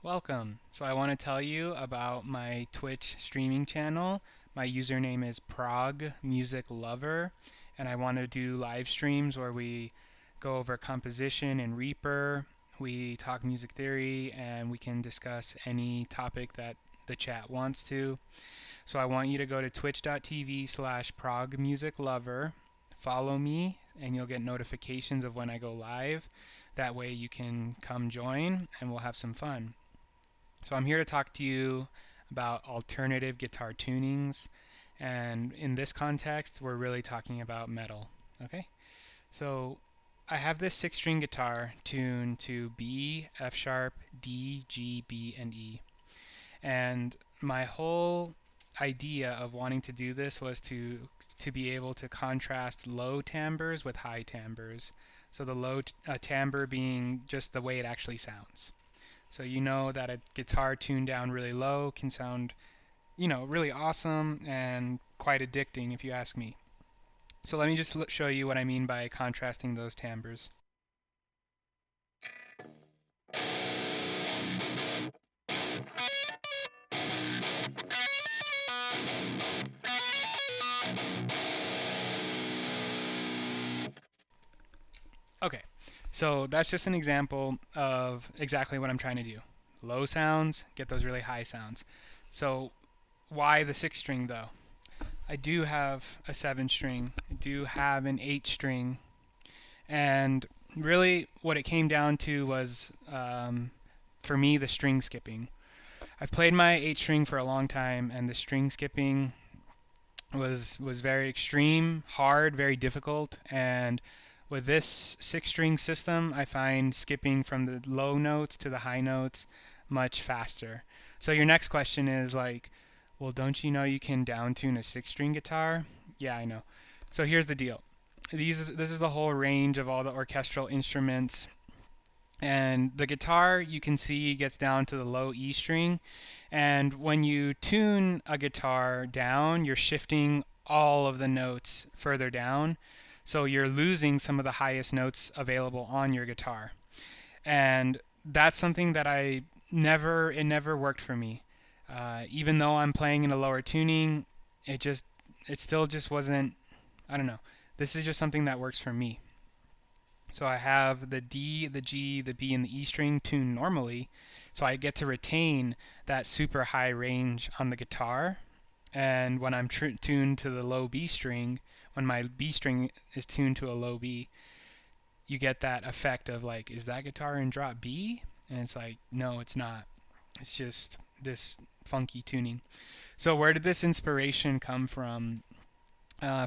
Welcome. So I want to tell you about my Twitch streaming channel. My username is Prog Music Lover, and I want to do live streams where we go over composition and Reaper, we talk music theory, and we can discuss any topic that the chat wants to. So I want you to go to twitch.tv/progmusiclover, follow me, and you'll get notifications of when I go live. That way you can come join and we'll have some fun. So I'm here to talk to you about alternative guitar tunings, and in this context, we're really talking about metal. Okay, so I have this six-string guitar tuned to B, F sharp, D, G, B, and E, and my whole idea of wanting to do this was to be able to contrast low timbres with high timbres. So the low timbre being just the way it actually sounds. So you know that a guitar tuned down really low can sound, really awesome and quite addicting if you ask me. So let me just show you what I mean by contrasting those timbres. Okay, so that's just an example of exactly what I'm trying to do. Low sounds, get those really high sounds. So why the six string though? I do have a seven string, I do have an eight string, and really what it came down to was for me the string skipping. I've played my eight string for a long time, and the string skipping was very extreme, hard, very difficult. And with this six string system, I find skipping from the low notes to the high notes much faster. So your next question is like, well, don't you know you can down tune a six string guitar? Yeah, I know. So here's the deal. This is the whole range of all the orchestral instruments, and the guitar you can see gets down to the low E string, and when you tune a guitar down, you're shifting all of the notes further down, so you're losing some of the highest notes available on your guitar. And that's something that it never worked for me. Even though I'm playing in a lower tuning, it still just wasn't, I don't know. This is just something that works for me. So I have the D, the G, the B, and the E string tuned normally, so I get to retain that super high range on the guitar. And when I'm tuned to the low B string, when my B string is tuned to a low B, you get that effect of like, is that guitar in drop B? And it's like, no, it's not. It's just this funky tuning. So where did this inspiration come from?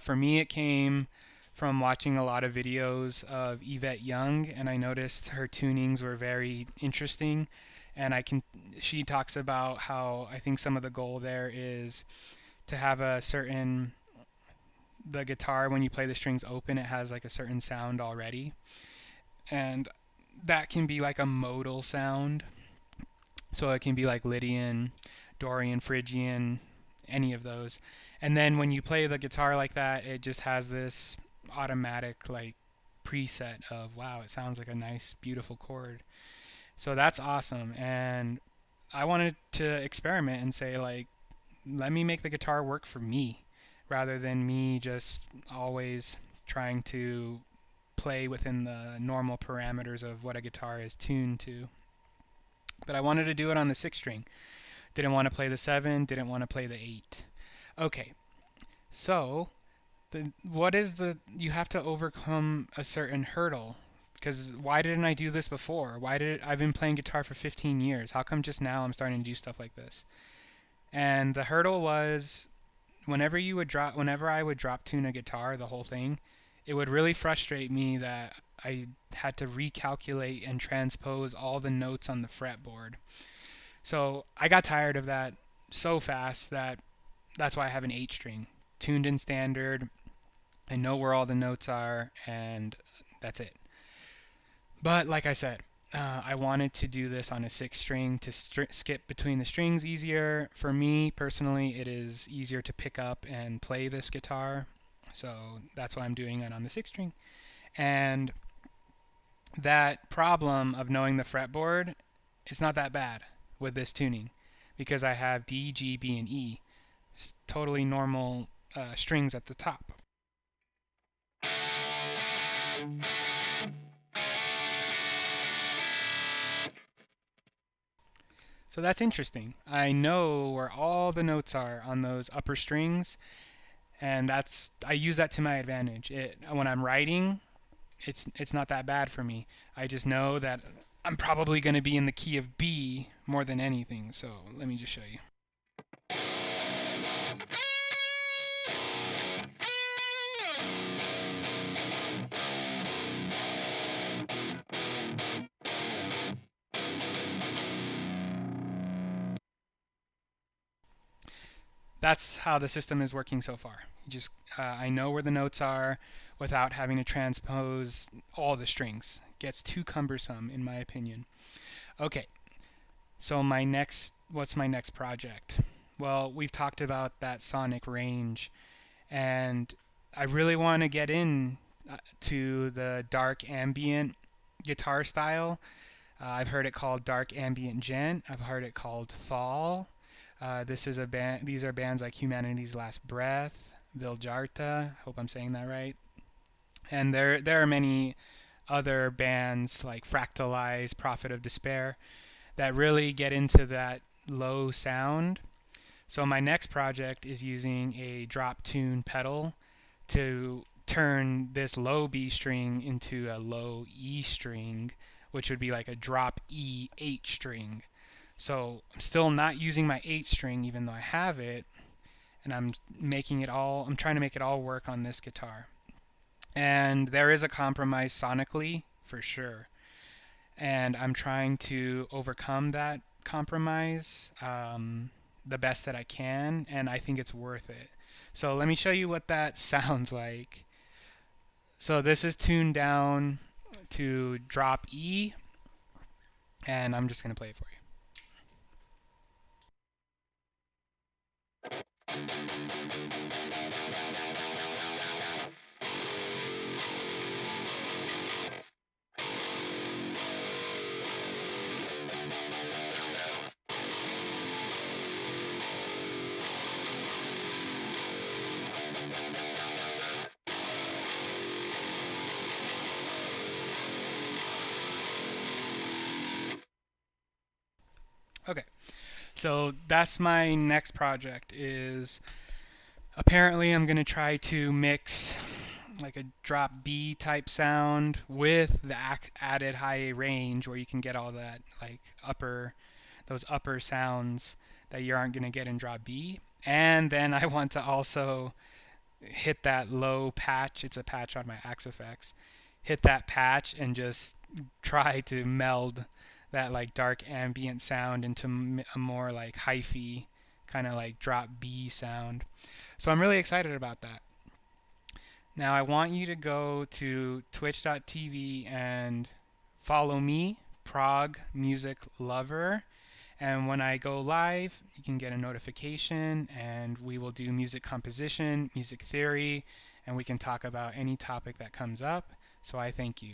For me, it came from watching a lot of videos of Yvette Young, and I noticed her tunings were very interesting. And she talks about how I think some of the goal there is to have the guitar, when you play the strings open, it has like a certain sound already. And that can be like a modal sound. So it can be like Lydian, Dorian, Phrygian, any of those. And then when you play the guitar like that, it just has this automatic like preset of, wow, it sounds like a nice beautiful chord. So that's awesome. And I wanted to experiment and say like, let me make the guitar work for me rather than me just always trying to play within the normal parameters of what a guitar is tuned to. But I wanted to do it on the six string. Didn't want to play the seven, didn't want to play the eight. Okay, so you have to overcome a certain hurdle. Because why didn't I do this before? I've been playing guitar for 15 years. How come just now I'm starting to do stuff like this? And the hurdle was whenever I would drop tune a guitar, the whole thing, it would really frustrate me that I had to recalculate and transpose all the notes on the fretboard. So I got tired of that so fast that's why I have an 8 string tuned in standard. I know where all the notes are, and that's it. But like I said, I wanted to do this on a 6 string to skip between the strings easier. For me personally, it is easier to pick up and play this guitar. So that's why I'm doing it on the 6 string. And that problem of knowing the fretboard, it's not that bad. with this tuning because I have D, G, B, and E. It's totally normal strings at the top. So that's interesting. I know where all the notes are on those upper strings, and I use that to my advantage. When I'm writing, it's not that bad for me. I just know that I'm probably going to be in the key of B more than anything. So let me just show you. That's how the system is working so far. I know where the notes are without having to transpose all the strings. It gets too cumbersome in my opinion. Okay, so what's my next project? Well, we've talked about that sonic range, and I really want to get in to the dark ambient guitar style. I've heard it called dark ambient gent. I've heard it called thal. This is a band. These are bands like Humanity's Last Breath, Viljarta. Hope I'm saying that right. And there are many other bands like Fractalize, Prophet of Despair that really get into that low sound. So my next project is using a drop tune pedal to turn this low B string into a low E string, which would be like a drop E 8 string. So I'm still not using my 8 string even though I have it, and I'm trying to make it all work on this guitar. And there is a compromise sonically for sure. And I'm trying to overcome that compromise the best that I can, and I think it's worth it. So let me show you what that sounds like. So this is tuned down to drop E, and I'm just going to play it for you. Okay, so that's my next project. Is apparently I'm going to try to mix like a drop B type sound with the added high range where you can get all that like those upper sounds that you aren't going to get in drop B. And then I want to also hit that low patch. It's a patch on my Axe-Fx. Hit that patch and just try to meld that like dark ambient sound into a more like hyphy kind of like drop B sound. So I'm really excited about that. Now I want you to go to twitch.tv and follow me, Prog Music Lover. And when I go live, you can get a notification, and we will do music composition, music theory, and we can talk about any topic that comes up. So I thank you.